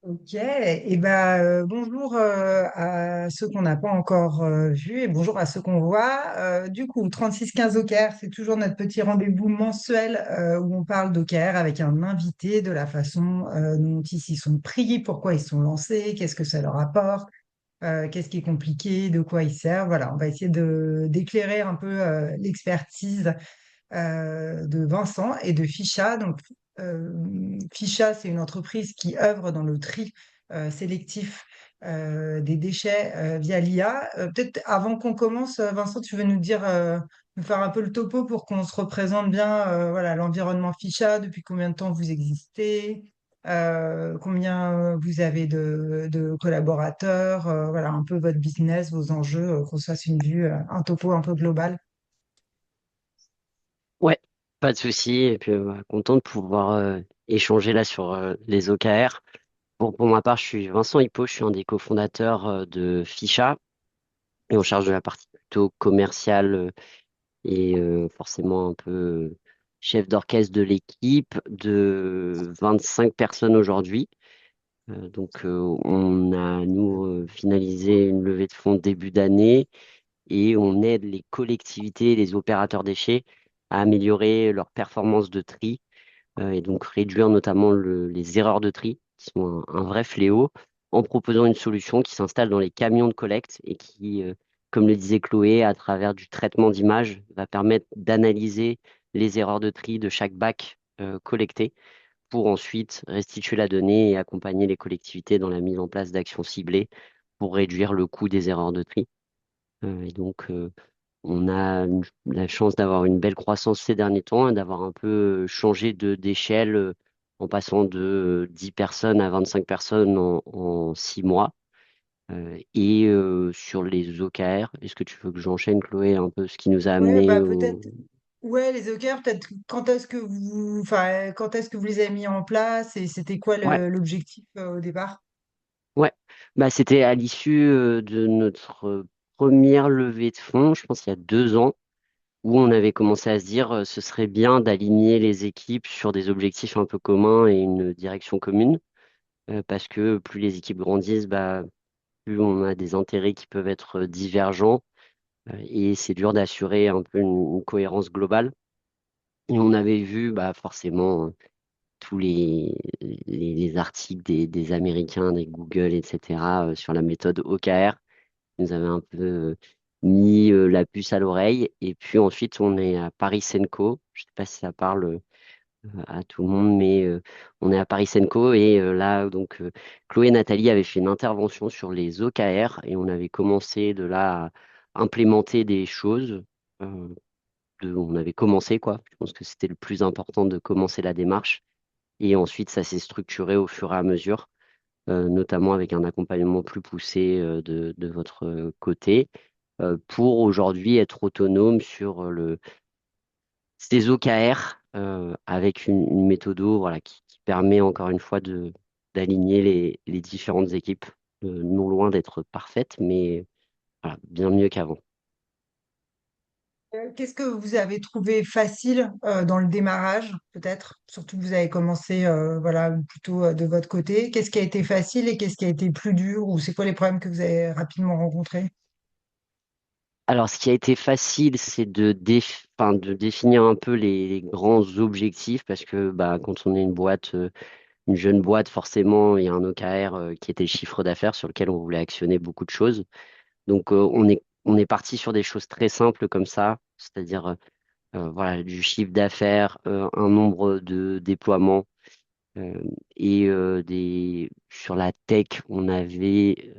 Ok, et bonjour à ceux qu'on n'a pas encore vus et bonjour à ceux qu'on voit. Du coup, 36-15 OKR, c'est toujours notre petit rendez-vous mensuel où on parle d'OKR avec un invité, de la façon dont ils s'y sont pris, pourquoi ils sont lancés, qu'est-ce que ça leur apporte, qu'est-ce qui est compliqué, de quoi ils servent. Voilà, on va essayer d'éclairer un peu l'expertise de Vincent et de Ficha. Donc, Ficha, c'est une entreprise qui œuvre dans le tri sélectif des déchets via l'IA. Peut-être avant qu'on commence, Vincent, tu veux nous dire, nous faire un peu le topo pour qu'on se représente bien, voilà, l'environnement Ficha, depuis combien de temps vous existez, combien vous avez de collaborateurs, voilà, un peu votre business, vos enjeux, qu'on se fasse une vue, un topo un peu global. Ouais, pas de souci. Et puis, content de pouvoir échanger là sur les OKR. Pour ma part, je suis Vincent Hippo, je suis un des cofondateurs de Ficha et on charge de la partie plutôt commerciale et forcément un peu chef d'orchestre de l'équipe de 25 personnes aujourd'hui. On a, nous, finalisé une levée de fonds début d'année et on aide les collectivités et les opérateurs déchets à améliorer leur performance de tri et donc réduire notamment les erreurs de tri, qui sont un vrai fléau, en proposant une solution qui s'installe dans les camions de collecte et qui, comme le disait Chloé, à travers du traitement d'image, va permettre d'analyser les erreurs de tri de chaque bac collecté pour ensuite restituer la donnée et accompagner les collectivités dans la mise en place d'actions ciblées pour réduire le coût des erreurs de tri. On a la chance d'avoir une belle croissance ces derniers temps et d'avoir un peu changé d'échelle en passant de 10 personnes à 25 personnes en 6 mois. Sur les OKR, est-ce que tu veux que j'enchaîne, Chloé, un peu ce qui nous a Ouais, amené bah au... peut-être. Ouais, les OKR, peut-être quand est-ce que vous les avez mis en place et c'était quoi Ouais, l'objectif au départ? ouais. Bah, c'était à l'issue de notre première levée de fonds, je pense il y a 2 ans, où on avait commencé à se dire ce serait bien d'aligner les équipes sur des objectifs un peu communs et une direction commune. Parce que plus les équipes grandissent, bah, plus on a des intérêts qui peuvent être divergents et c'est dur d'assurer un peu une cohérence globale. Et on avait vu bah, forcément tous les articles des Américains, des Google, etc. Sur la méthode OKR. Ils nous avaient un peu mis la puce à l'oreille. Et puis ensuite, on est à Paris Senco. Je sais pas si ça parle à tout le monde, mais on est à Paris Senco et Chloé et Nathalie avaient fait une intervention sur les OKR et on avait commencé de là à implémenter des choses. euh, on avait commencé quoi. Je pense que c'était le plus important de commencer la démarche et ensuite ça s'est structuré au fur et à mesure, notamment avec un accompagnement plus poussé de votre côté pour aujourd'hui être autonome sur ces OKR avec une méthode voilà, qui permet encore une fois d'aligner les différentes équipes, non loin d'être parfaite, mais voilà, bien mieux qu'avant. Qu'est-ce que vous avez trouvé facile dans le démarrage, peut-être? Surtout que vous avez commencé voilà, plutôt de votre côté. Qu'est-ce qui a été facile et qu'est-ce qui a été plus dur ou c'est quoi les problèmes que vous avez rapidement rencontrés? Alors, ce qui a été facile, c'est enfin, de définir un peu les grands objectifs, parce que bah, quand on est une boîte, une jeune boîte, forcément, il y a un OKR qui était le chiffre d'affaires sur lequel on voulait actionner beaucoup de choses. On est parti sur des choses très simples comme ça, c'est-à-dire voilà, du chiffre d'affaires, un nombre de déploiements euh, sur la tech, on avait,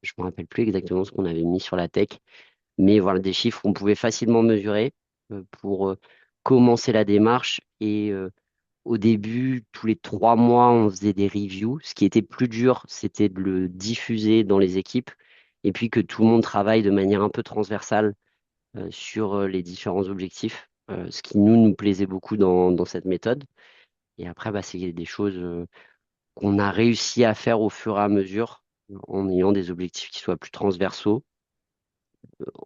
je me rappelle plus exactement ce qu'on avait mis sur la tech, mais voilà, des chiffres qu'on pouvait facilement mesurer pour commencer la démarche. Au début, tous les 3 mois, on faisait des reviews. Ce qui était plus dur, c'était de le diffuser dans les équipes et puis que tout le monde travaille de manière un peu transversale sur les différents objectifs, ce qui nous plaisait beaucoup dans cette méthode. Et après, bah, c'est des choses qu'on a réussi à faire au fur et à mesure en ayant des objectifs qui soient plus transversaux,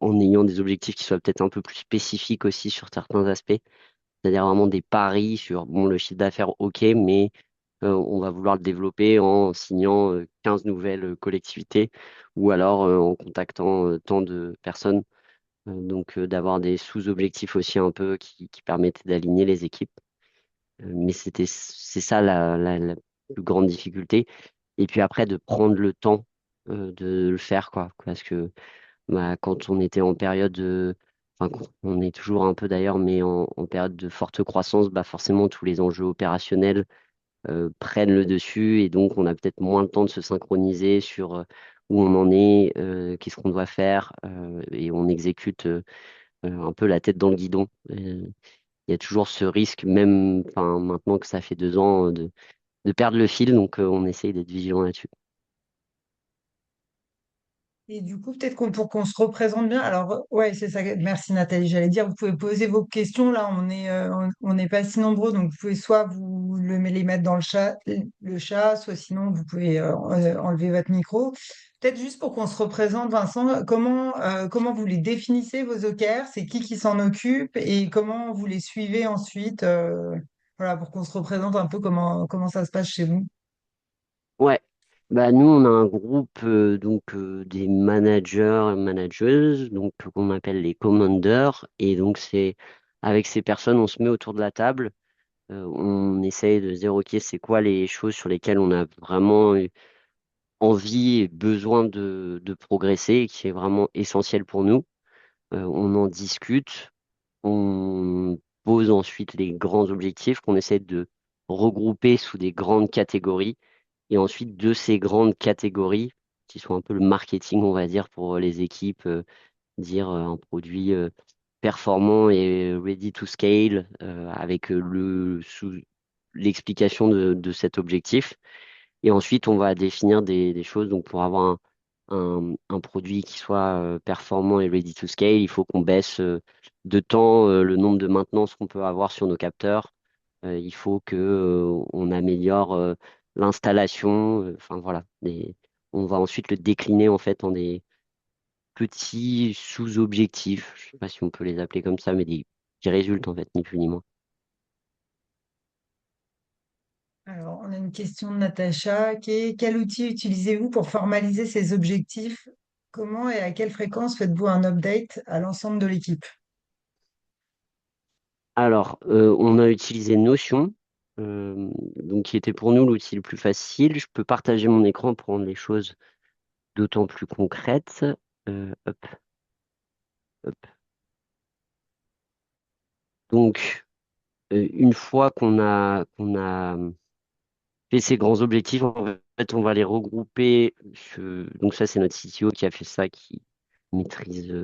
en ayant des objectifs qui soient peut-être un peu plus spécifiques aussi sur certains aspects, c'est-à-dire vraiment des paris sur bon, le chiffre d'affaires, ok, mais on va vouloir le développer en signant 15 nouvelles collectivités ou alors en contactant tant de personnes. D'avoir des sous-objectifs aussi un peu qui permettaient d'aligner les équipes. Mais c'est ça la plus grande difficulté. Et puis après, de prendre le temps de le faire, quoi. Parce que bah, quand on était en période, enfin, on est toujours un peu d'ailleurs, mais en période de forte croissance, bah forcément, tous les enjeux opérationnels prennent le dessus et donc on a peut-être moins le temps de se synchroniser sur où on en est, qu'est-ce qu'on doit faire et on exécute un peu la tête dans le guidon. Il y a toujours ce risque, même enfin, maintenant que ça fait 2 ans, de perdre le fil, donc on essaye d'être vigilant là-dessus. Et du coup, peut-être pour qu'on se représente bien. Alors, ouais, c'est ça. Merci Nathalie. J'allais dire, vous pouvez poser vos questions. Là, on n'est pas si nombreux, donc vous pouvez soit les mettre dans le chat, soit sinon vous pouvez enlever votre micro. Peut-être juste pour qu'on se représente, Vincent, comment vous les définissez vos OKR? C'est qui s'en occupe et comment vous les suivez ensuite? Voilà, pour qu'on se représente un peu comment ça se passe chez vous. Ouais, bah nous on a un groupe des managers et manageuses donc qu'on appelle les commanders et donc c'est avec ces personnes on se met autour de la table, on essaye de se dire ok c'est quoi les choses sur lesquelles on a vraiment envie et besoin de progresser et qui est vraiment essentiel pour nous. On en discute, on pose ensuite les grands objectifs qu'on essaie de regrouper sous des grandes catégories. Et ensuite, de ces grandes catégories, qui sont un peu le marketing, on va dire, pour les équipes, dire un produit performant et ready to scale, avec l'explication de cet objectif. Et ensuite, on va définir des choses. Donc, pour avoir un produit qui soit performant et ready to scale, il faut qu'on baisse de temps le nombre de maintenances qu'on peut avoir sur nos capteurs. Il faut que on améliore l'installation. Enfin, voilà. On va ensuite le décliner en fait en des petits sous-objectifs. Je sais pas si on peut les appeler comme ça, mais qui résultent en fait, ni plus ni moins. Alors, on a une question de Natacha quel outil utilisez-vous pour formaliser ces objectifs? Comment et à quelle fréquence faites-vous un update à l'ensemble de l'équipe? Alors, on a utilisé Notion, donc qui était pour nous l'outil le plus facile. Je peux partager mon écran pour rendre les choses d'autant plus concrètes. Hop, hop. Donc, une fois qu'on a fait ces grands objectifs, en fait, on va les regrouper. Donc ça, c'est notre CTO qui a fait ça, qui maîtrise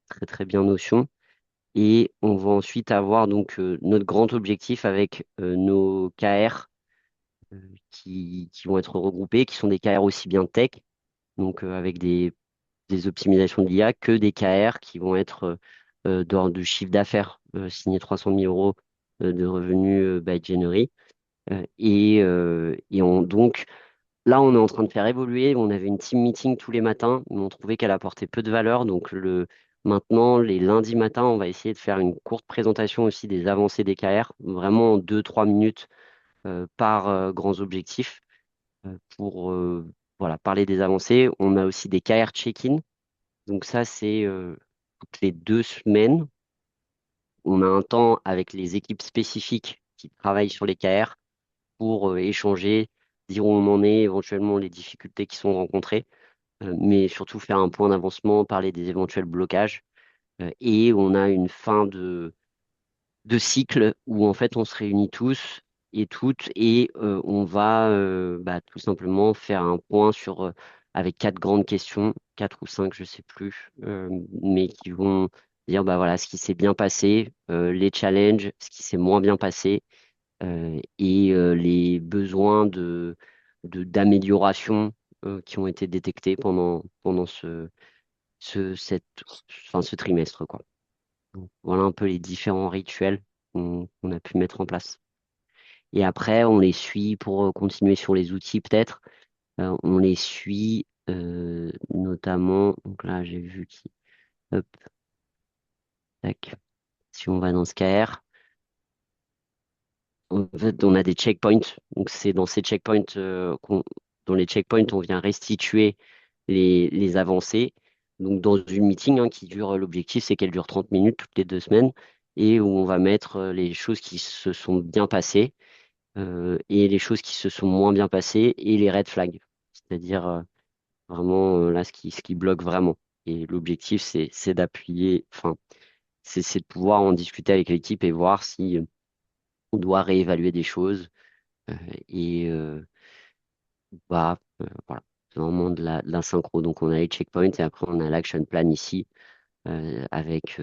très très bien Notion. Et on va ensuite avoir donc notre grand objectif avec nos KR qui vont être regroupés, qui sont des KR aussi bien tech, donc avec des optimisations de l'IA, que des KR qui vont être d'ordre de chiffre d'affaires, signer 300 000 euros de revenus by January. Donc là, on est en train de faire évoluer. On avait une team meeting tous les matins, mais on trouvait qu'elle apportait peu de valeur. Maintenant, les lundis matins, on va essayer de faire une courte présentation aussi des avancées des KR, vraiment en 2, 3 minutes par grands objectifs pour voilà, parler des avancées. On a aussi des KR check-in. Donc ça, c'est toutes les 2 semaines. On a un temps avec les équipes spécifiques qui travaillent sur les KR pour échanger, dire où on en est, éventuellement les difficultés qui sont rencontrées, mais surtout faire un point d'avancement, parler des éventuels blocages. Et on a une fin de cycle où en fait on se réunit tous et toutes et on va bah, tout simplement faire un point avec 4 grandes questions, 4 ou 5, je sais plus, mais qui vont dire bah voilà ce qui s'est bien passé, les challenges, ce qui s'est moins bien passé et les besoins d'amélioration qui ont été détectés pendant ce trimestre, quoi. Donc, voilà un peu les différents rituels qu'on a pu mettre en place. Et après, on les suit pour continuer sur les outils peut-être. On les suit notamment. Donc là, j'ai vu hop, tac, si on va dans ce KR, En fait, on a des checkpoints. Donc, c'est dans ces checkpoints, dans les checkpoints, on vient restituer les avancées. Donc, dans une meeting qui dure, l'objectif, c'est qu'elle dure 30 minutes toutes les 2 semaines et où on va mettre les choses qui se sont bien passées et les choses qui se sont moins bien passées et les red flags. C'est-à-dire vraiment là ce qui bloque vraiment. Et l'objectif, c'est d'appuyer, enfin, c'est de pouvoir en discuter avec l'équipe et voir si on doit réévaluer des choses euh, et voilà, c'est vraiment de la synchro. Donc on a les checkpoints et après on a l'action plan ici avec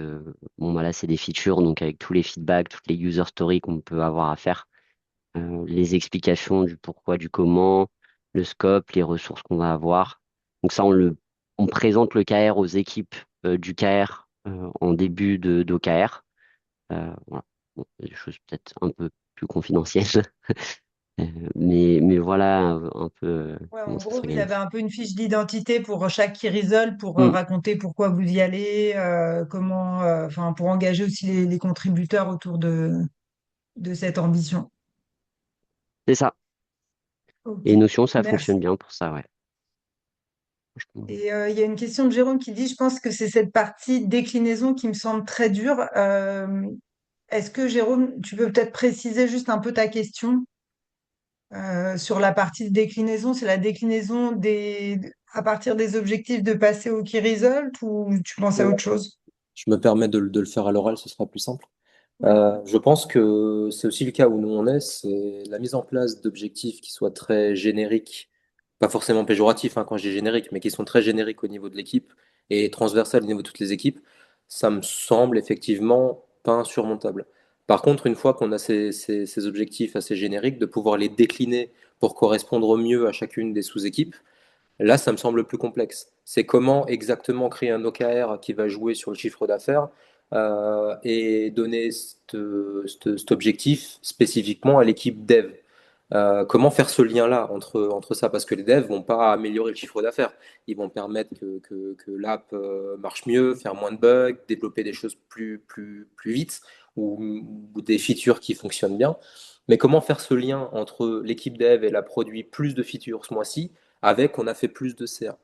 bon bah là c'est des features donc avec tous les feedbacks, toutes les user stories qu'on peut avoir à faire, les explications du pourquoi, du comment, le scope, les ressources qu'on va avoir. Donc ça on présente le KR aux équipes du KR en début de d'OKR. Voilà. Bon, des choses peut-être un peu plus confidentielles. Euh, mais voilà un peu Ouais, comment en ça gros, vous avez s'organise. un peu une fiche d'identité pour chaque key result, pour Hmm, raconter pourquoi vous y allez, comment, enfin, pour engager aussi les contributeurs autour de cette ambition. c'est ça. Ok, Et Notion, ça merci. fonctionne bien pour ça, ouais. Franchement. Et il y a une question de Jérôme qui dit, je pense que c'est cette partie déclinaison qui me semble très dure. Est-ce que Jérôme, tu peux peut-être préciser juste un peu ta question sur la partie de déclinaison? C'est la déclinaison à partir des objectifs de passer au key result ou tu penses à Ouais. autre chose? Je me permets de le faire à l'oral, ce sera plus simple. Ouais. Je pense que c'est aussi le cas où nous on est, c'est la mise en place d'objectifs qui soient très génériques, pas forcément péjoratifs quand je dis génériques, mais qui sont très génériques au niveau de l'équipe et transversales au niveau de toutes les équipes. Ça me semble effectivement pas insurmontable. Par contre, une fois qu'on a ces objectifs assez génériques, de pouvoir les décliner pour correspondre au mieux à chacune des sous-équipes, là, ça me semble plus complexe. C'est comment exactement créer un OKR qui va jouer sur le chiffre d'affaires et donner cet objectif spécifiquement à l'équipe dev. Comment faire ce lien-là entre ça? Parce que les devs vont pas améliorer le chiffre d'affaires. Ils vont permettre que l'app marche mieux, faire moins de bugs, développer des choses plus vite ou des features qui fonctionnent bien. Mais comment faire ce lien entre l'équipe dev et la produit plus de features ce mois-ci avec on a fait plus de CA?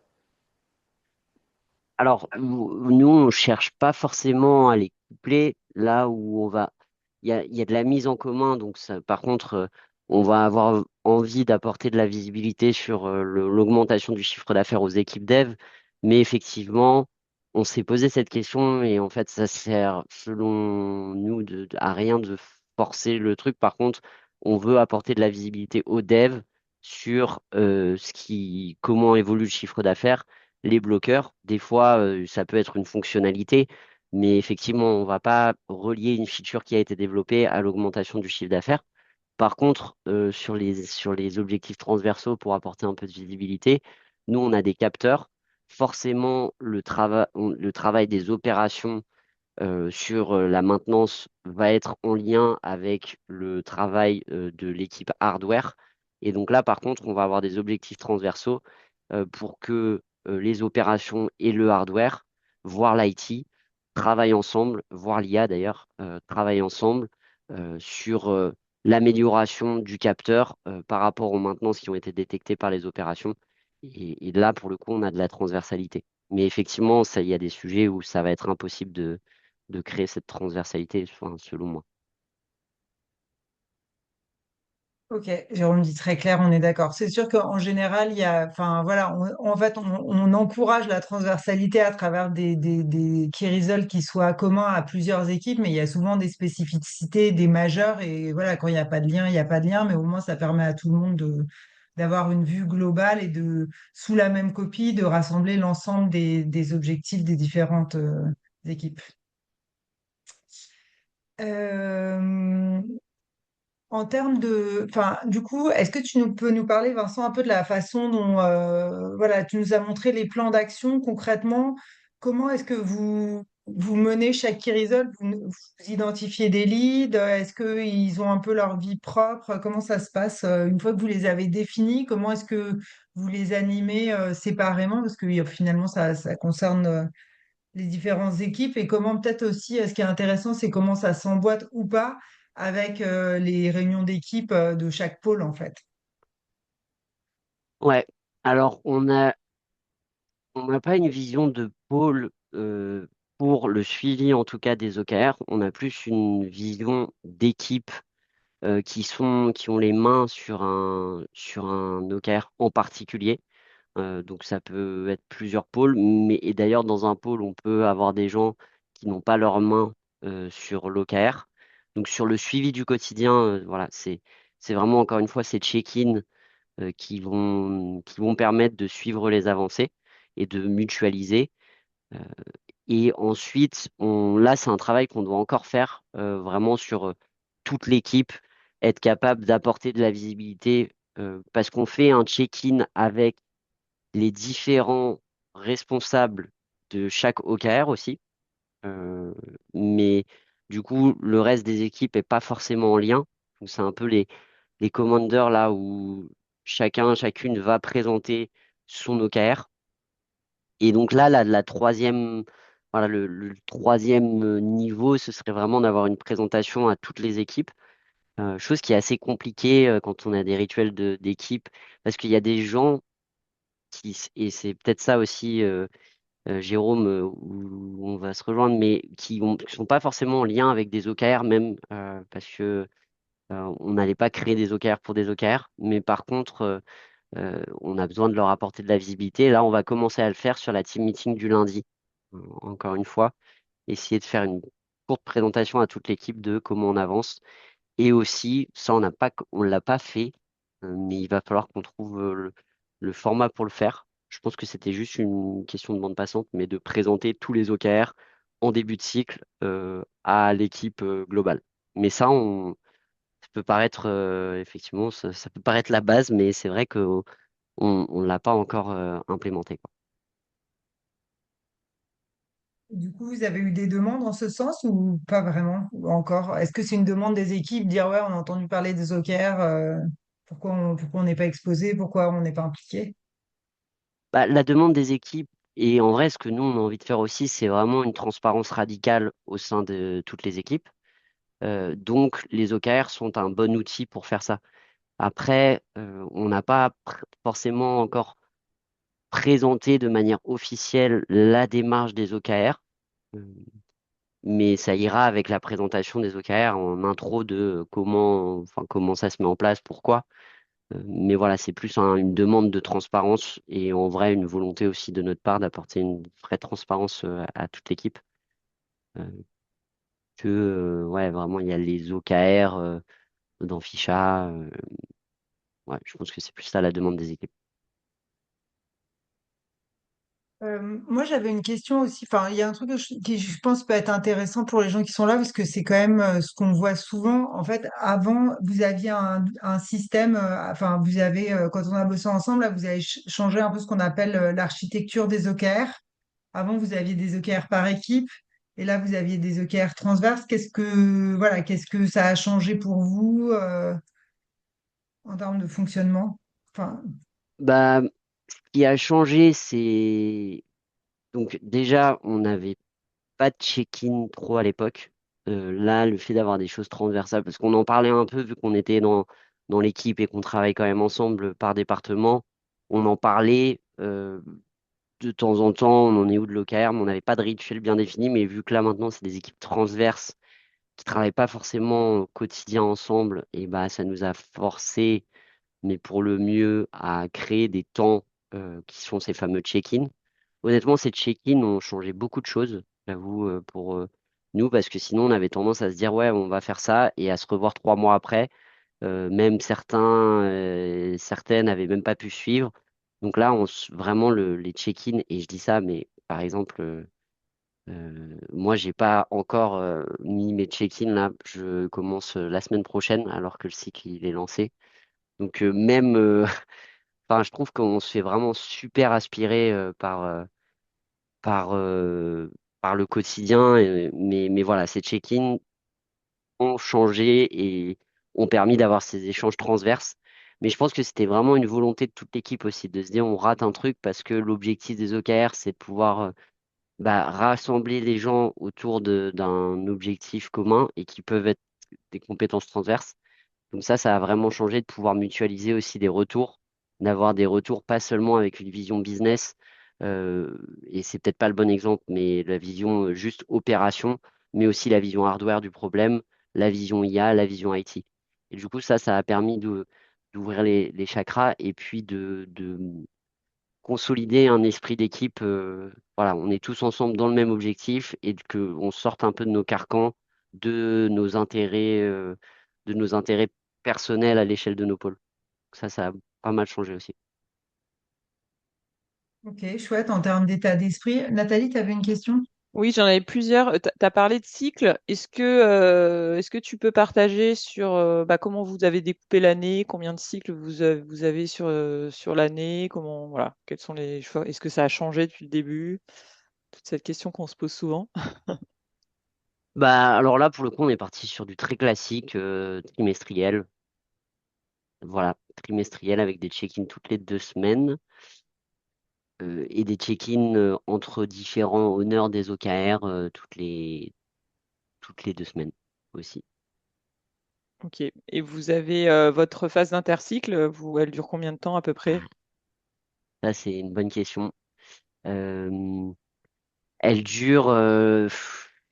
Alors, nous, on cherche pas forcément à les coupler là où on va. Il y a de la mise en commun, donc ça, par contre, on va avoir envie d'apporter de la visibilité sur l'augmentation du chiffre d'affaires aux équipes dev. Mais effectivement, on s'est posé cette question et en fait, ça sert, selon nous, à rien de forcer le truc. Par contre, on veut apporter de la visibilité aux devs sur comment évolue le chiffre d'affaires les bloqueurs. Des fois, ça peut être une fonctionnalité, mais effectivement, on ne va pas relier une feature qui a été développée à l'augmentation du chiffre d'affaires. Par contre, sur les objectifs transversaux, pour apporter un peu de visibilité, nous, on a des capteurs. Forcément, le travail des opérations sur la maintenance va être en lien avec le travail de l'équipe hardware. Et donc là, par contre, on va avoir des objectifs transversaux pour que les opérations et le hardware, voire l'IT, travaillent ensemble, voire l'IA d'ailleurs, travaillent ensemble sur l'amélioration du capteur par rapport aux maintenances qui ont été détectées par les opérations. Et là, pour le coup, on a de la transversalité. Mais effectivement, il y a des sujets où ça va être impossible de créer cette transversalité, enfin, selon moi. Ok, Jérôme dit très clair, on est d'accord. C'est sûr qu'en général, il y a, enfin voilà, en fait, on encourage la transversalité à travers des key results qui soient communs à plusieurs équipes, mais il y a souvent des spécificités, des majeurs, et voilà, quand il n'y a pas de lien, il n'y a pas de lien, mais au moins ça permet à tout le monde d'avoir une vue globale et sous la même copie, de rassembler l'ensemble des objectifs des différentes équipes. Euh, En termes enfin, du coup, est-ce que peux nous parler, Vincent, un peu de la façon dont, voilà, tu nous as montré les plans d'action concrètement. Comment est-ce que vous menez chaque key result? Vous identifiez des leads? Est-ce qu'ils ont un peu leur vie propre? Comment ça se passe une fois que vous les avez définis? Comment est-ce que vous les animez séparément? Parce que finalement, ça concerne les différentes équipes et comment peut-être aussi, ce qui est intéressant, c'est comment ça s'emboîte ou pas avec les réunions d'équipe de chaque pôle, en fait. Ouais. Alors, on n'a pas une vision de pôle pour le suivi, en tout cas, des OKR. On a plus une vision d'équipe qui ont les mains sur un OKR en particulier. Donc ça peut être plusieurs pôles, mais et d'ailleurs dans un pôle, on peut avoir des gens qui n'ont pas leurs mains sur l'OKR. Donc sur le suivi du quotidien, voilà, c'est vraiment encore une fois ces check-in qui vont permettre de suivre les avancées et de mutualiser. Euh, et ensuite, là, c'est un travail qu'on doit encore faire vraiment sur toute l'équipe, être capable d'apporter de la visibilité parce qu'on fait un check-in avec les différents responsables de chaque OKR aussi. Euh, mais du coup, le reste des équipes est pas forcément en lien. Donc, c'est un peu les commanders là où chacune va présenter son OKR. Et donc là, la troisième, voilà, le troisième niveau, ce serait vraiment d'avoir une présentation à toutes les équipes. Chose qui est assez compliquée quand on a des rituels d'équipe, parce qu'il y a des gens et c'est peut-être ça aussi, Jérôme, où on va se rejoindre, mais qui sont pas forcément en lien avec des OKR même, parce que on n'allait pas créer des OKR pour des OKR, mais par contre, on a besoin de leur apporter de la visibilité. Là, on va commencer à le faire sur la team meeting du lundi. Encore une fois, essayer de faire une courte présentation à toute l'équipe de comment on avance. Et aussi, ça, on l'a pas fait, mais il va falloir qu'on trouve le format pour le faire. Je pense que c'était juste une question de bande passante, mais de présenter tous les OKR en début de cycle à l'équipe globale. Mais ça peut paraître, effectivement, ça peut paraître la base, mais c'est vrai qu'on on l'a pas encore implémenté, quoi. Du coup, vous avez eu des demandes en ce sens ou pas vraiment ou encore? Est-ce que c'est une demande des équipes, dire ouais, on a entendu parler des OKR, pourquoi on n'est pas exposé, pourquoi on n'est pas impliqué? Bah, la demande des équipes, et en vrai, ce que nous, on a envie de faire aussi, c'est vraiment une transparence radicale au sein de toutes les équipes. Donc, les OKR sont un bon outil pour faire ça. Après, on n'a pas forcément encore présenté de manière officielle la démarche des OKR, euh, mais ça ira avec la présentation des OKR en intro de comment ça se met en place, pourquoi. Mais voilà, c'est plus une demande de transparence et en vrai une volonté aussi de notre part d'apporter une vraie transparence à toute l'équipe. Euh, ouais, vraiment, il y a les OKR dans Ficha. Ouais, je pense que c'est plus ça la demande des équipes. Moi, j'avais une question aussi. Enfin, il y a un truc qui, je pense, peut être intéressant pour les gens qui sont là, parce que c'est quand même ce qu'on voit souvent. En fait, avant, vous aviez un système, enfin, vous avez, quand on a bossé ensemble, là, vous avez changé un peu ce qu'on appelle l'architecture des OKR. Avant, vous aviez des OKR par équipe, et là, vous aviez des OKR transverses. Qu'est-ce que ça a changé pour vous, en termes de fonctionnement? Enfin, Bah, ce qui a changé, c'est donc déjà, on n'avait pas de check-in trop à l'époque. Là, le fait d'avoir des choses transversales, parce qu'on en parlait un peu vu qu'on était dans l'équipe et qu'on travaille quand même ensemble par département, on en parlait de temps en temps, on en est où de l'OKR, mais on n'avait pas de rituel bien défini, mais vu que là maintenant c'est des équipes transverses qui travaillent pas forcément au quotidien ensemble, et bah ça nous a forcé, mais pour le mieux, à créer des temps qui sont ces fameux check-in. Honnêtement, ces check-in ont changé beaucoup de choses, j'avoue, pour nous, parce que sinon, on avait tendance à se dire, ouais, on va faire ça, et à se revoir 3 mois après. Même certaines n'avaient même pas pu suivre. Donc là, vraiment, les check-in, et je dis ça, mais par exemple, moi, j'ai pas encore mis mes check-in là. Je commence la semaine prochaine, alors que le cycle, il est lancé. Donc même, enfin, je trouve qu'on se fait vraiment super aspirer par, euh, par le quotidien. Mais voilà, ces check-in ont changé et ont permis d'avoir ces échanges transverses. Mais je pense que c'était vraiment une volonté de toute l'équipe aussi, de se dire on rate un truc parce que l'objectif des OKR, c'est de pouvoir rassembler les gens autour d'un objectif commun et qui peuvent être des compétences transverses. Donc ça a vraiment changé de pouvoir mutualiser aussi des retours, d'avoir des retours pas seulement avec une vision business, et c'est peut-être pas le bon exemple, mais la vision juste opération, mais aussi la vision hardware du problème, la vision IA, la vision IT. Et du coup, ça a permis d'ouvrir les chakras et puis de consolider un esprit d'équipe. Voilà, on est tous ensemble dans le même objectif et qu'on sorte un peu de nos carcans, de nos intérêts personnels à l'échelle de nos pôles. Ça a pas mal changé aussi. Ok, chouette en termes d'état d'esprit. Nathalie, tu avais une question? Oui, j'en avais plusieurs. Tu as parlé de cycle. Est-ce que tu peux partager sur bah, comment vous avez découpé l'année, combien de cycles vous avez sur l'année, comment voilà, quels sont les choix? Est-ce que ça a changé depuis le début? Toute cette question qu'on se pose souvent. Bah, alors là, pour le coup, on est parti sur du très classique, trimestriel. Voilà, trimestriel avec des check-ins toutes les 2 semaines et des check-ins entre différents honneurs des OKR toutes les 2 semaines aussi. Ok. Et vous avez votre phase d'intercycle, elle dure combien de temps à peu près? Ah, ça, c'est une bonne question. Euh, Elle dure,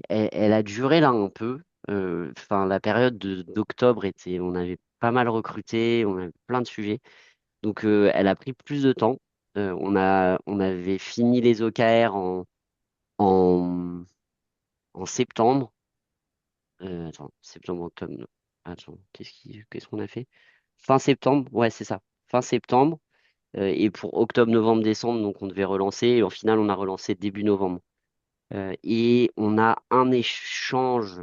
elle a duré là un peu. Enfin, la période d'octobre était, on avait pas mal recruté, on avait plein de sujets. Donc, elle a pris plus de temps. On avait fini les OKR en, en septembre. Attends, septembre, octobre. Non. Attends, qu'est-ce qu'on a fait? Fin septembre, ouais, c'est ça. Fin septembre. Et pour octobre, novembre, décembre, donc on devait relancer. Et au final, on a relancé début novembre. Et on a un échange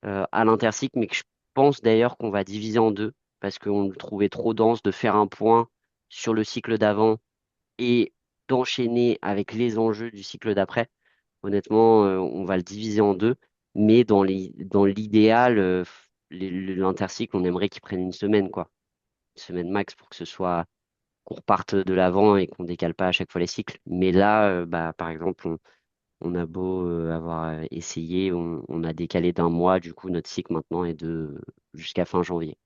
à l'intercycle, mais que je pense d'ailleurs qu'on va diviser en deux, parce qu'on le trouvait trop dense de faire un point sur le cycle d'avant et d'enchaîner avec les enjeux du cycle d'après. Honnêtement, on va le diviser en deux, mais dans l'idéal, l'intercycle, on aimerait qu'il prenne une semaine, quoi. Une semaine max pour que ce soit qu'on reparte de l'avant et qu'on décale pas à chaque fois les cycles. Mais là, bah, par exemple, on a beau avoir essayé, on a décalé d'1 mois, du coup notre cycle maintenant est de jusqu'à fin janvier.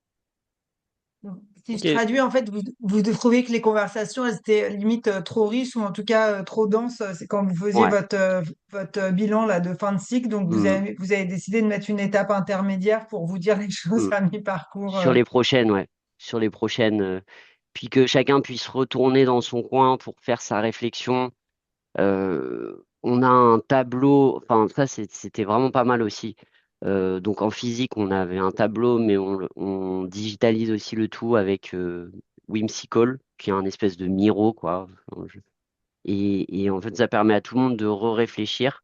Donc, si je Ok. traduis, en fait, vous trouvez que les conversations, elles étaient limite trop riches ou en tout cas trop denses. C'est quand vous faisiez Ouais. votre bilan là, de fin de cycle. Donc, Mm, vous avez décidé de mettre une étape intermédiaire pour vous dire les choses mm. à mi-parcours. Sur les prochaines, ouais. Sur les prochaines, puis que chacun puisse retourner dans son coin pour faire sa réflexion. On a un tableau, enfin ça c'était vraiment pas mal aussi. Donc en physique, on avait un tableau, mais on digitalise aussi le tout avec Whimsical, qui est un espèce de Miro, quoi. Et en fait, ça permet à tout le monde de réfléchir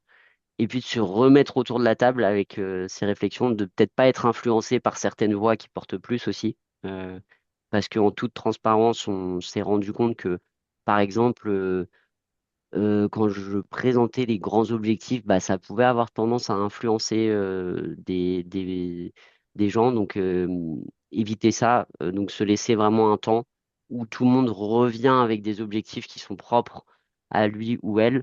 et puis de se remettre autour de la table avec ces réflexions, de peut-être pas être influencé par certaines voix qui portent plus aussi. Euh, Parce qu'en toute transparence, on s'est rendu compte que, par exemple, quand je présentais les grands objectifs, bah, ça pouvait avoir tendance à influencer des gens. Donc, éviter ça. Donc, se laisser vraiment un temps où tout le monde revient avec des objectifs qui sont propres à lui ou elle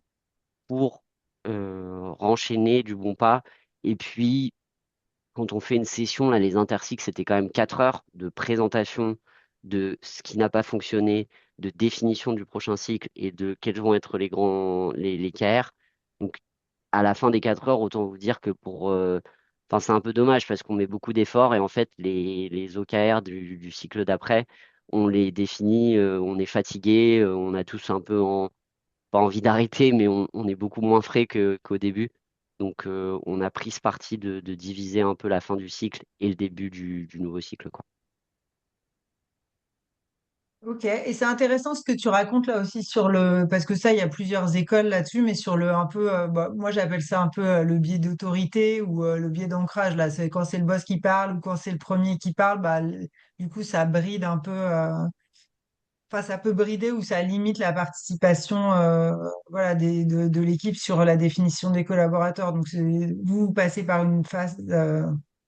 pour renchaîner du bon pas. Et puis, quand on fait une session, là, les intercycles, c'était quand même 4 heures de présentation de ce qui n'a pas fonctionné, de définition du prochain cycle et de quels vont être les KR. Donc, à la fin des 4 heures, autant vous dire que enfin, c'est un peu dommage parce qu'on met beaucoup d'efforts et en fait, les OKR du cycle d'après, on les définit, on est fatigué, on a tous un peu pas envie d'arrêter, mais on est beaucoup moins frais qu'au début. Donc, on a pris ce parti de diviser un peu la fin du cycle et le début du nouveau cycle, quoi. Ok, et c'est intéressant ce que tu racontes là aussi sur le, parce que ça, il y a plusieurs écoles là-dessus, mais sur le un peu, bah, moi j'appelle ça un peu le biais d'autorité ou le biais d'ancrage là. C'est quand c'est le boss qui parle ou quand c'est le premier qui parle, bah, du coup ça bride un peu, enfin ça peut brider ou ça limite la participation, voilà, de l'équipe sur la définition des collaborateurs. Donc vous passez par une phase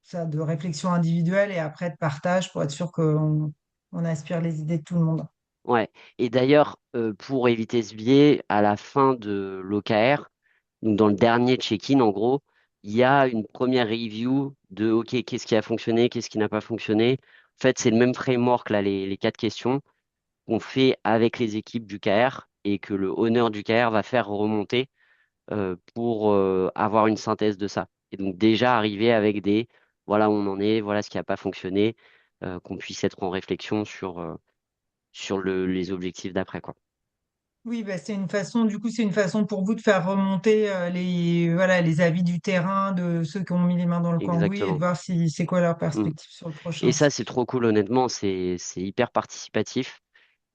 ça, de réflexion individuelle et après de partage pour être sûr qu'on on aspire les idées de tout le monde. Ouais. Et d'ailleurs, pour éviter ce biais, à la fin de l'OKR, donc dans le dernier check-in, en gros, il y a une première review de OK, qu'est-ce qui a fonctionné, qu'est-ce qui n'a pas fonctionné. En fait, c'est le même framework, là, les quatre questions qu'on fait avec les équipes du KR et que le honneur du KR va faire remonter pour avoir une synthèse de ça. Et donc déjà arriver avec des voilà où on en est, voilà ce qui n'a pas fonctionné, qu'on puisse être en réflexion sur les objectifs d'après, quoi. Oui, bah, du coup, c'est une façon pour vous de faire remonter voilà, les avis du terrain de ceux qui ont mis les mains dans le cambouis et de Exactement. voir si c'est quoi leur Mm. perspective sur le Et prochain ça, c'est cycle. trop cool, honnêtement, c'est hyper participatif.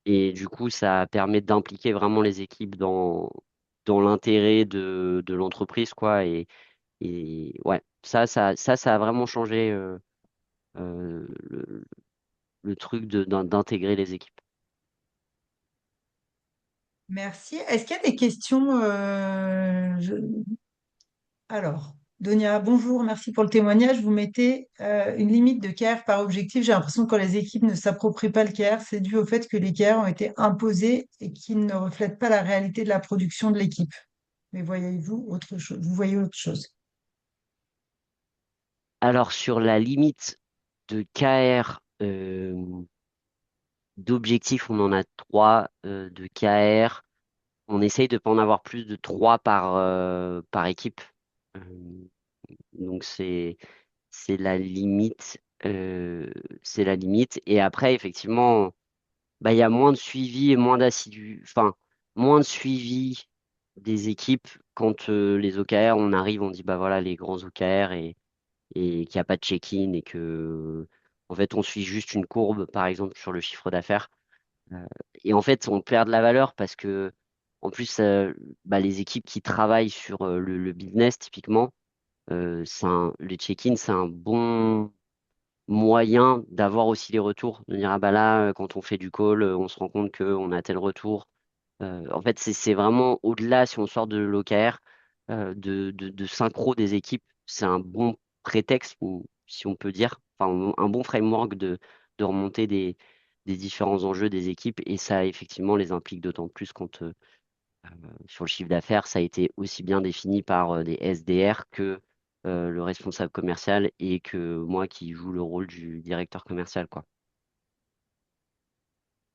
Et du coup, ça permet d'impliquer vraiment les équipes dans l'intérêt de l'entreprise, quoi. Et ouais, ça a vraiment changé le truc d'intégrer les équipes. Merci. Est-ce qu'il y a des questions Alors, Donia, bonjour, merci pour le témoignage. Vous mettez une limite de KR par objectif. J'ai l'impression que quand les équipes ne s'approprient pas le KR, c'est dû au fait que les KR ont été imposés et qu'ils ne reflètent pas la réalité de la production de l'équipe. Mais voyez-vous autre chose? Vous voyez autre chose? Alors, sur la limite de KR, d'objectifs, on en a trois. De KR, on essaye de pas en avoir plus de trois par équipe. Euh, donc, c'est la limite. C'est la limite. Et après, effectivement, bah, il y a moins de suivi et moins enfin, moins de suivi des équipes quand les OKR, on arrive, on dit, bah voilà, les grands OKR et qu'il n'y a pas de check-in et que, en fait, on suit juste une courbe, par exemple, sur le chiffre d'affaires. Euh, et en fait, on perd de la valeur parce que, en plus, bah, les équipes qui travaillent sur le business, typiquement, les check-in, c'est un bon moyen d'avoir aussi les retours, de dire, ah bah là, quand on fait du call, on se rend compte qu'on a tel retour. En fait, c'est vraiment au-delà, si on sort de l'OKR, de synchro des équipes, c'est un bon prétexte, ou si on peut dire, enfin, un bon framework de remonter des différents enjeux des équipes, et ça, effectivement, les implique d'autant plus quand, sur le chiffre d'affaires, ça a été aussi bien défini par des SDR que le responsable commercial et que moi qui joue le rôle du directeur commercial, quoi.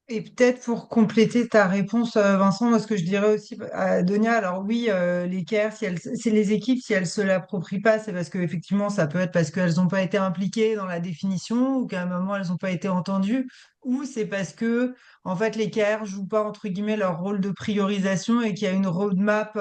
Et peut-être pour compléter ta réponse, Vincent, moi, ce que je dirais aussi à Donia, alors oui, les CARE, si c'est les équipes, si elles se l'approprient pas, c'est parce que effectivement, ça peut être parce qu'elles n'ont pas été impliquées dans la définition ou qu'à un moment, elles n'ont pas été entendues, ou c'est parce que, en fait, les CARE jouent pas, entre guillemets, leur rôle de priorisation et qu'il y a une roadmap,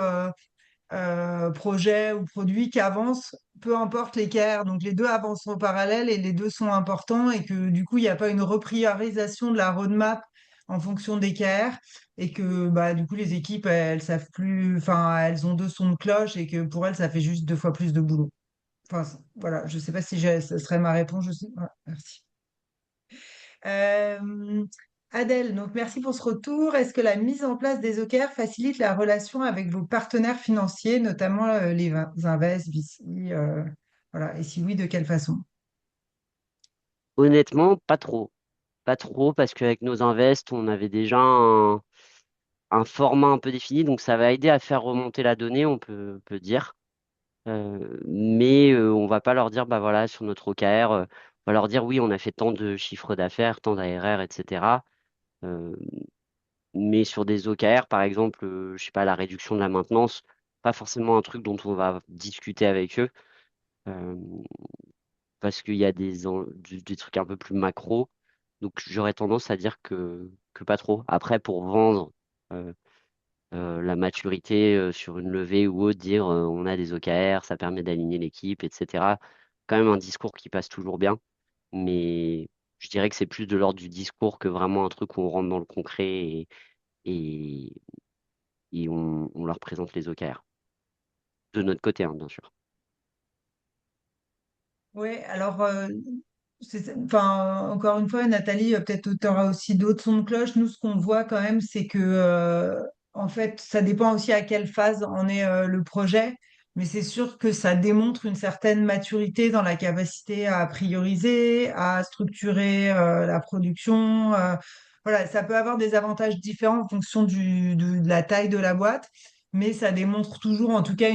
projet ou produit qui avance, peu importe lesquels. Donc les deux avancent en parallèle et les deux sont importants et que du coup, il n'y a pas une repriorisation de la roadmap en fonction des KR et que bah, du coup, les équipes, elles savent plus, enfin, elles ont deux sons de cloche et que pour elles, ça fait juste deux fois plus de boulot. Enfin, voilà, je sais pas si ce serait ma réponse. Voilà, merci. Euh, Adèle, donc merci pour ce retour. Est-ce que la mise en place des OKR facilite la relation avec vos partenaires financiers, notamment les Invest, VC, voilà. Et si oui, de quelle façon? Honnêtement, pas trop. Pas trop, parce qu'avec nos invests, on avait déjà un format un peu défini, donc ça va aider à faire remonter la donnée, on peut dire. Mais on va pas leur dire, bah voilà, sur notre OKR, on va leur dire, oui, on a fait tant de chiffres d'affaires, tant d'ARR, etc. Euh, mais sur des OKR, par exemple, je sais pas, la réduction de la maintenance, pas forcément un truc dont on va discuter avec eux, euh, parce qu'il y a des trucs un peu plus macro. Donc j'aurais tendance à dire que pas trop. Après, pour vendre euh, la maturité sur une levée ou autre, dire on a des OKR, ça permet d'aligner l'équipe, etc. Quand même un discours qui passe toujours bien, mais je dirais que c'est plus de l'ordre du discours que vraiment un truc où on rentre dans le concret et, et on leur présente les OKR. De notre côté, hein, bien sûr. Oui, alors, enfin, encore une fois, Nathalie, peut-être tu auras aussi d'autres sons de cloche. Nous, ce qu'on voit quand même, c'est que, en fait, ça dépend aussi à quelle phase en est le projet, mais c'est sûr que ça démontre une certaine maturité dans la capacité à prioriser, à structurer la production. Voilà, ça peut avoir des avantages différents en fonction de la taille de la boîte. mais ça démontre toujours en tout cas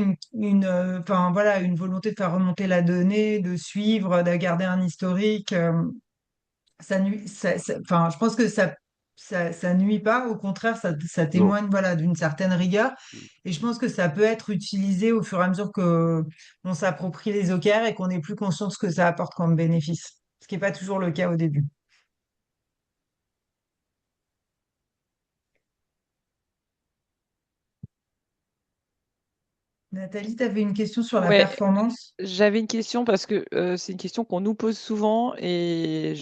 enfin, voilà, une volonté de faire remonter la donnée, de suivre, de garder un historique. Enfin, je pense que ça nuit pas, au contraire, ça Non. témoigne voilà, d'une certaine rigueur. Et je pense que ça peut être utilisé au fur et à mesure que on s'approprie les OKR et qu'on est plus conscient de ce que ça apporte comme bénéfice, ce qui n'est pas toujours le cas au début. Nathalie, tu avais une question sur la Ouais, performance? j'avais une question parce que c'est une question qu'on nous pose souvent et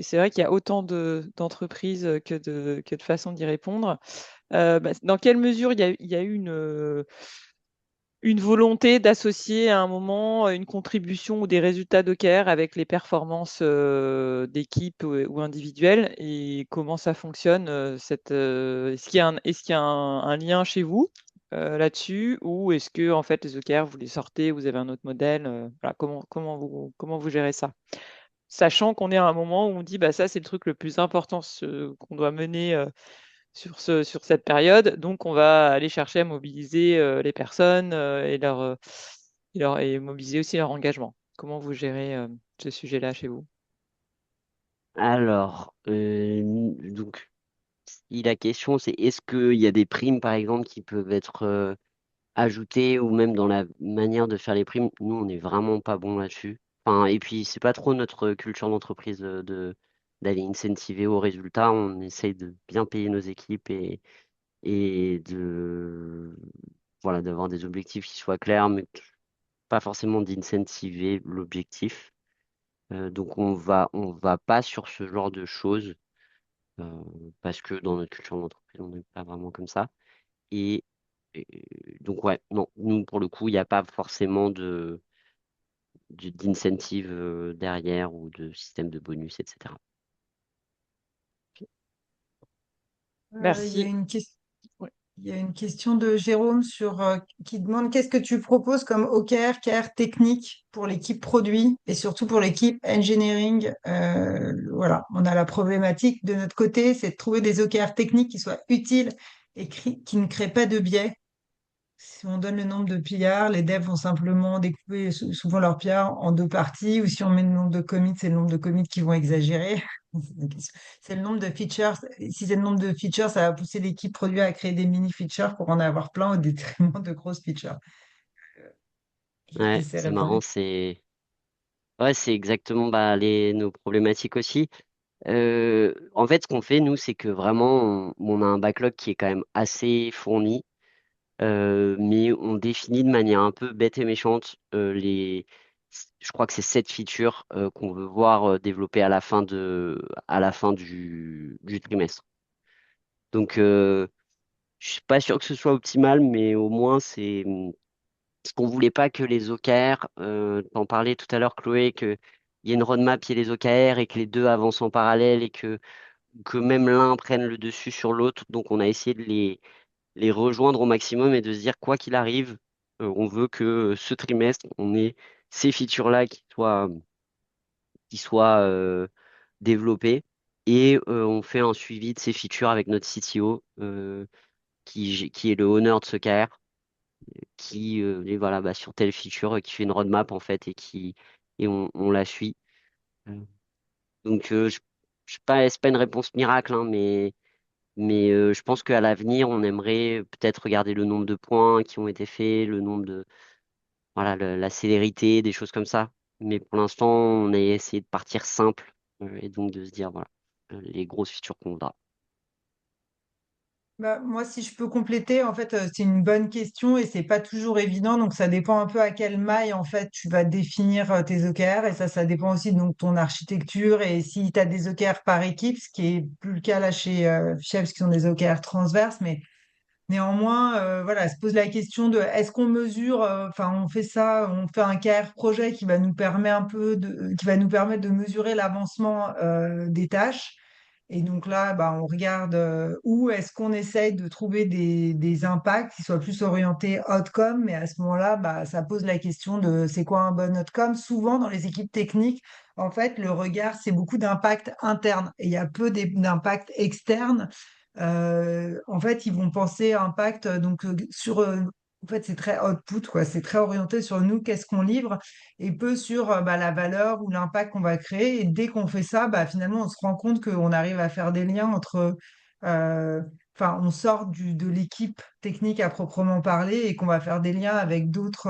c'est vrai qu'il y a autant d'entreprises que de façons d'y répondre. Dans quelle mesure il y a eu une volonté d'associer à un moment une contribution ou des résultats d'OKR avec les performances d'équipe ou individuelles et comment ça fonctionne est-ce qu'il y a un lien chez vous là-dessus ou est-ce que en fait les OKR vous les sortez, vous avez un autre modèle voilà, comment vous gérez ça? Sachant qu'on est à un moment où on dit bah ça c'est le truc le plus important qu'on doit mener sur cette période. Donc, on va aller chercher à mobiliser les personnes et mobiliser aussi leur engagement. Comment vous gérez ce sujet-là chez vous? Alors, donc, si la question c'est est-ce qu'il y a des primes, par exemple, qui peuvent être ajoutées ou même dans la manière de faire les primes, nous, on n'est vraiment pas bon là-dessus. Enfin, et puis, c'est pas trop notre culture d'entreprise d'aller incentiver au résultat. On essaye de bien payer nos équipes et voilà, d'avoir des objectifs qui soient clairs, mais pas forcément d'incentiver l'objectif. Donc on va pas sur ce genre de choses euh, parce que dans notre culture d'entreprise, on n'est pas vraiment comme ça. Et, et donc ouais, non, nous pour le coup, il n'y a pas forcément d'incentive derrière ou de système de bonus, etc. Il y a Merci. une question. Ouais. Il y a une question de Jérôme qui demande qu'est-ce que tu proposes comme OKR, KR technique pour l'équipe produit et surtout pour l'équipe engineering. Voilà, on a la problématique de notre côté, c'est de trouver des OKR techniques qui soient utiles et qui ne créent pas de biais. Si on donne le nombre de pillards, les devs vont simplement découper souvent leurs pillards en deux parties, ou si on met le nombre de commits, c'est le nombre de commits qui vont exagérer. C'est le nombre de features. Si c'est le nombre de features, ça va pousser l'équipe produit à créer des mini features pour en avoir plein au détriment de grosses features. Et Ouais, c'est c'est marrant, répandu. c'est exactement bah, nos problématiques aussi. En fait, ce qu'on fait, nous, c'est que vraiment, on a un backlog qui est quand même assez fourni. Mais on définit de manière un peu bête et méchante je crois que c'est 7 features qu'on veut voir développer à la fin du trimestre. Donc, je suis pas sûr que ce soit optimal, mais au moins c'est ce qu'on voulait pas que les OKR, t'en parlais tout à l'heure, Chloé, qu'il y ait une roadmap, il y ait les OKR et que les deux avancent en parallèle et que même l'un prenne le dessus sur l'autre. Donc, on a essayé de les rejoindre au maximum et de se dire quoi qu'il arrive, on veut que ce trimestre, on ait ces features-là qui soient développées et on fait un suivi de ces features avec notre CTO qui est le honneur de ce KR qui est voilà, bah, sur telle feature, qui fait une roadmap en fait et on la suit. Euh, Donc c'est pas une réponse miracle, hein, mais je pense qu'à l'avenir, on aimerait peut-être regarder le nombre de points qui ont été faits, le nombre de, voilà, la célérité, des choses comme ça. Mais pour l'instant, on a essayé de partir simple et donc de se dire, voilà, les grosses features qu'on voudra. Bah, moi, si je peux compléter, en fait, c'est une bonne question et c'est pas toujours évident. Donc, ça dépend un peu à quelle maille, en fait, tu vas définir tes OKR. Et ça dépend aussi de donc, ton architecture et si tu as des OKR par équipe, ce qui est plus le cas là chez Chefs, qui sont des OKR transverses. Mais néanmoins, voilà, se pose la question de est-ce qu'on mesure, enfin, on fait ça, on fait un KR projet qui va nous permettre qui va nous permettre de mesurer l'avancement des tâches. Et donc là, bah, on regarde où est-ce qu'on essaye de trouver des impacts qui soient plus orientés outcome, mais à ce moment-là, bah, ça pose la question de c'est quoi un bon outcome. Souvent, dans les équipes techniques, en fait, le regard, c'est beaucoup d'impact interne et il y a peu d'impact externe. En fait, ils vont penser impact donc sur en fait, c'est très output, quoi. C'est très orienté sur nous, qu'est-ce qu'on livre, et peu sur bah, la valeur ou l'impact qu'on va créer. Et dès qu'on fait ça, bah, finalement, on se rend compte qu'on arrive à faire des liens entre, euh, enfin, on sort de l'équipe technique à proprement parler et qu'on va faire des liens avec d'autres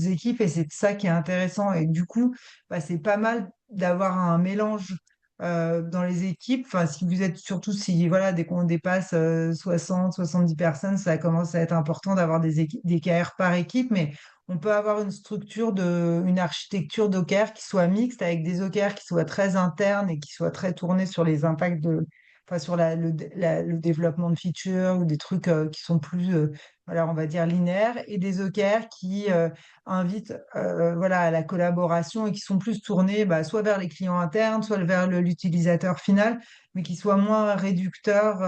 équipes. Et c'est ça qui est intéressant. Et du coup, bah, c'est pas mal d'avoir un mélange dans les équipes. Enfin, si vous êtes surtout si voilà, dès qu'on dépasse 70 personnes, ça commence à être important d'avoir des KR par équipe, mais on peut avoir une architecture d'OKR qui soit mixte avec des OKR qui soient très internes et qui soient très tournés sur les impacts enfin, sur le développement de features ou des trucs qui sont plus, voilà, on va dire linéaires, et des OKR qui invitent voilà, à la collaboration et qui sont plus tournés bah, soit vers les clients internes, soit vers l'utilisateur final, mais qui soient moins réducteurs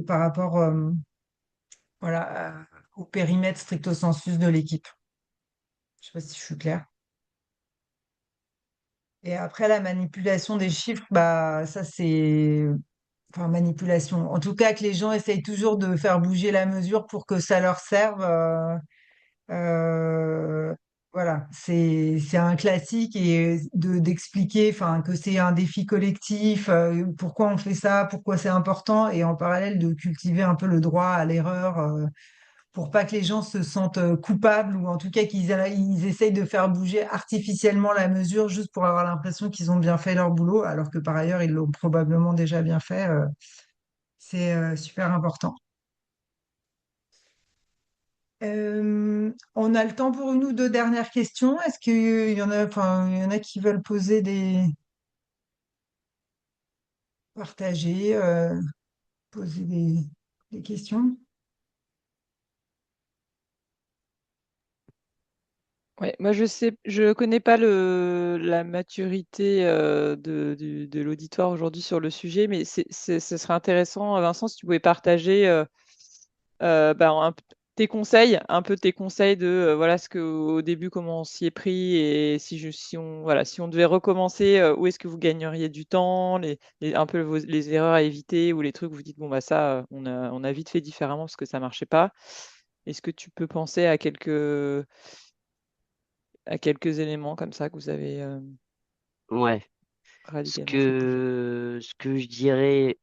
par rapport voilà, au périmètre stricto sensus de l'équipe. Je sais pas si je suis claire. Et après, la manipulation des chiffres, bah, ça c'est... Enfin, manipulation. En tout cas, que les gens essayent toujours de faire bouger la mesure pour que ça leur serve. Euh, voilà, c'est un classique et d'expliquer enfin que c'est un défi collectif, pourquoi on fait ça, pourquoi c'est important, et en parallèle de cultiver un peu le droit à l'erreur pour pas que les gens se sentent coupables, ou en tout cas ils essayent de faire bouger artificiellement la mesure juste pour avoir l'impression qu'ils ont bien fait leur boulot alors que par ailleurs ils l'ont probablement déjà bien fait. C'est super important. On a le temps pour une ou deux dernières questions. Est-ce qu'il y en a, enfin, il y en a qui veulent partager, poser des questions? Ouais, moi je connais pas la maturité de l'auditoire aujourd'hui sur le sujet, mais ce serait intéressant, Vincent, si tu pouvais partager bah, tes conseils, un peu tes conseils de voilà ce que au début comment on s'y est pris et si on voilà si on devait recommencer, où est-ce que vous gagneriez du temps, un peu les erreurs à éviter ou les trucs où vous dites bon bah ça on a vite fait différemment parce que ça marchait pas. Est-ce que tu peux penser à quelques éléments comme ça que vous avez Ouais. radicalement fait bouger? Ce que je dirais,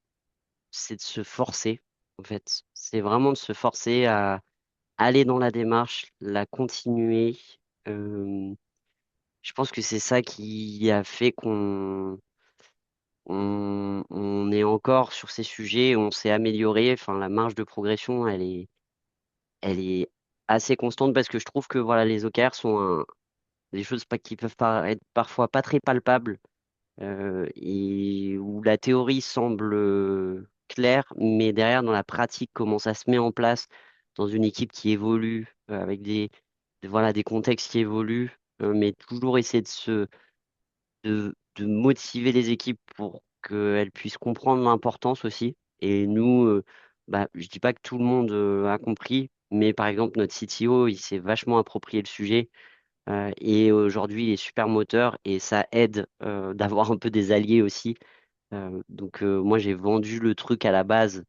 c'est de se forcer, en fait. C'est vraiment de se forcer à aller dans la démarche, la continuer. Euh, je pense que c'est ça qui a fait on est encore sur ces sujets, on s'est amélioré. Enfin, la marge de progression, elle est assez constante parce que je trouve que voilà, les OKR sont des choses pas, qui peuvent paraître parfois pas très palpables et où la théorie semble claire, mais derrière, dans la pratique, comment ça se met en place dans une équipe qui évolue, avec voilà, des contextes qui évoluent, mais toujours essayer de motiver les équipes pour qu'elles puissent comprendre l'importance aussi. Et nous, bah, je dis pas que tout le monde a compris, mais par exemple, notre CTO, il s'est vachement approprié le sujet. Et aujourd'hui, il est super moteur et ça aide d'avoir un peu des alliés aussi. Donc moi, j'ai vendu le truc à la base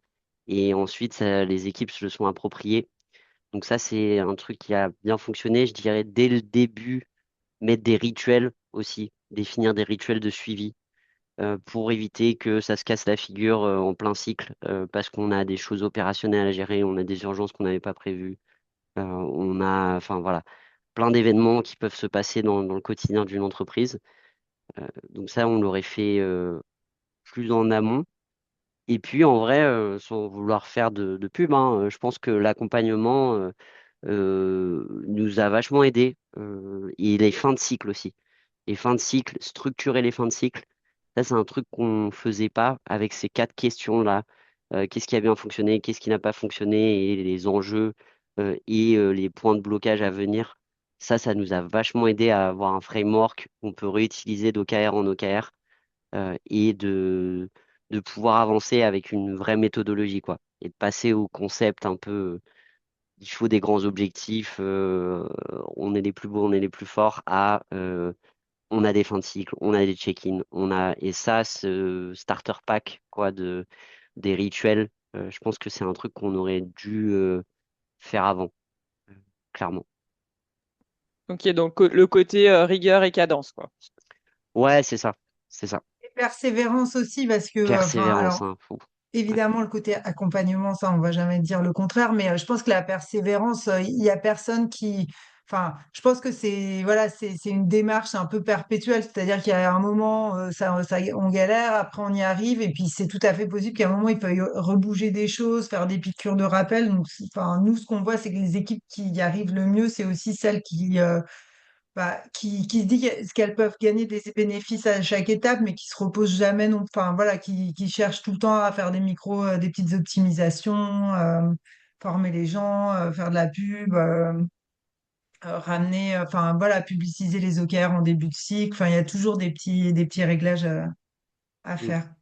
et ensuite, les équipes se le sont appropriées. Donc ça, c'est un truc qui a bien fonctionné. Je dirais dès le début, mettre des rituels aussi, définir des rituels de suivi pour éviter que ça se casse la figure en plein cycle parce qu'on a des choses opérationnelles à gérer, on a des urgences qu'on n'avait pas prévues, on a, enfin voilà, plein d'événements qui peuvent se passer dans le quotidien d'une entreprise. Donc ça, on l'aurait fait plus en amont. Et puis en vrai, sans vouloir faire de pub, hein, je pense que l'accompagnement nous a vachement aidé et les fins de cycle aussi. Les fins de cycle, structurer les fins de cycle, ça c'est un truc qu'on faisait pas avec ces quatre questions-là. Qu'est-ce qui a bien fonctionné, qu'est-ce qui n'a pas fonctionné et les enjeux les points de blocage à venir. Ça nous a vachement aidé à avoir un framework qu'on peut réutiliser d'OKR en OKR et de pouvoir avancer avec une vraie méthodologie, quoi. Et de passer au concept un peu, il faut des grands objectifs, on est les plus beaux, on est les plus forts, on a des fins de cycle, on a des check-in, et ça, ce starter pack, quoi, des rituels, Je pense que c'est un truc qu'on aurait dû faire avant, euh, clairement. Ok, donc le côté rigueur et cadence, quoi. Ouais, c'est ça. C'est ça. Et persévérance aussi, parce que, enfin, Persévérance, alors, hein, fou. Ouais. évidemment, le côté accompagnement, ça, on va jamais dire le contraire, mais je pense que la persévérance, il y a personne qui. Enfin, je pense que c'est voilà, c'est une démarche un peu perpétuelle, c'est-à-dire qu'il y a un moment, on galère, après on y arrive, et puis c'est tout à fait possible qu'à un moment il peut y rebouger des choses, faire des piqûres de rappel. Donc, enfin, nous, ce qu'on voit, c'est que les équipes qui y arrivent le mieux, c'est aussi celles qui se dit qu'elles peuvent gagner des bénéfices à chaque étape, mais qui se reposent jamais non, enfin voilà, qui cherchent tout le temps à faire des petites optimisations, former les gens, faire de la pub, ramener, enfin voilà, publiciser les OKR en début de cycle. Enfin, il y a toujours des petits réglages à Mm. faire.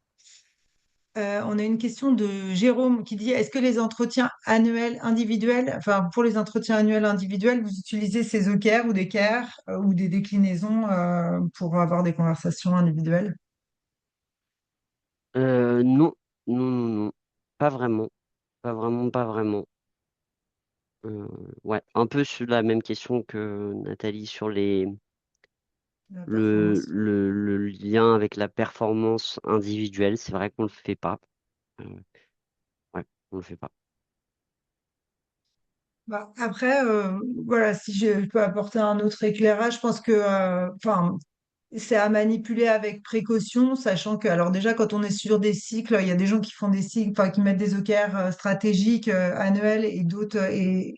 On a une question de Jérôme qui dit, est-ce que les entretiens annuels individuels, enfin pour les entretiens annuels individuels, vous utilisez ces OKR ou des CAR ou des déclinaisons pour avoir des conversations individuelles? Non, non, non, non. Pas vraiment. Pas vraiment, pas vraiment. Euh, ouais, un peu sur la même question que Nathalie sur La performance. le lien avec la performance individuelle. C'est vrai qu'on le fait pas. Euh, ouais, on le fait pas. Bah, après, voilà, si je peux apporter un autre éclairage, je pense que, enfin, c'est à manipuler avec précaution, sachant que, alors déjà, quand on est sur des cycles, il y a des gens qui font des cycles, enfin, qui mettent des OKR stratégiques annuels et d'autres, et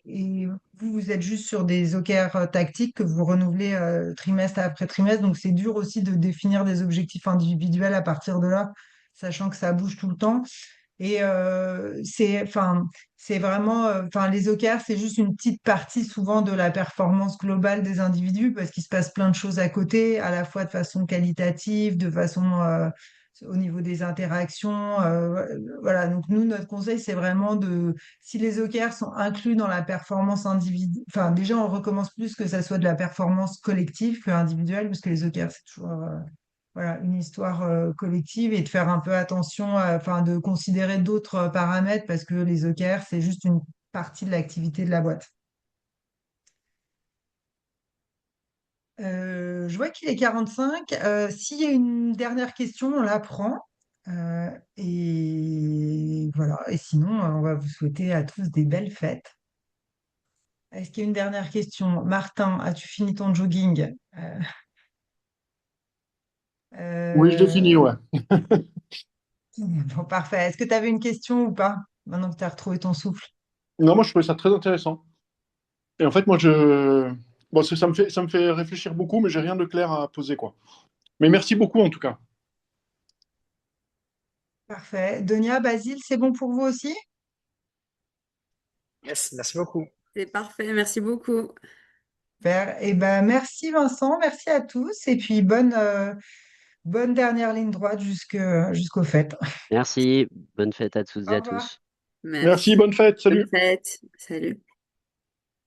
vous, vous êtes juste sur des OKR tactiques que vous renouvelez trimestre après trimestre. Donc, c'est dur aussi de définir des objectifs individuels à partir de là, sachant que ça bouge tout le temps. Et c'est vraiment, enfin, les OKR, c'est juste une petite partie souvent de la performance globale des individus parce qu'il se passe plein de choses à côté, à la fois de façon qualitative, de façon au niveau des interactions. Voilà, donc nous, notre conseil, c'est vraiment si les OKR sont inclus dans la performance individuelle, enfin, déjà, on recommence plus que ça soit de la performance collective que individuelle, parce que les OKR, c'est toujours voilà, une histoire collective et de faire un peu attention, enfin de considérer d'autres paramètres parce que les OKR, c'est juste une partie de l'activité de la boîte. Je vois qu'il est 45. S'il y a une dernière question, on la prend. Et voilà. Et sinon, on va vous souhaiter à tous des belles fêtes. Est-ce qu'il y a une dernière question? Martin, as-tu fini ton jogging? Oui, je l'ai fini, Euh, ouais. bon, parfait. Est-ce que tu avais une question ou pas? Maintenant que tu as retrouvé ton souffle. Non, moi, je trouvais ça très intéressant. Et en fait, bon, ça me fait réfléchir beaucoup, mais j'ai rien de clair à poser, quoi. Mais merci beaucoup, en tout cas. Parfait. Donia, Basile, c'est bon pour vous aussi? Yes, merci beaucoup. C'est parfait, merci beaucoup. Super. Eh ben, merci Vincent, merci à tous et puis bonne dernière ligne droite jusqu'aux fêtes. Merci. Bonne fête à toutes et Au à revoir. tous. Merci, Merci. bonne fête, Bonne salut. fête. Salut.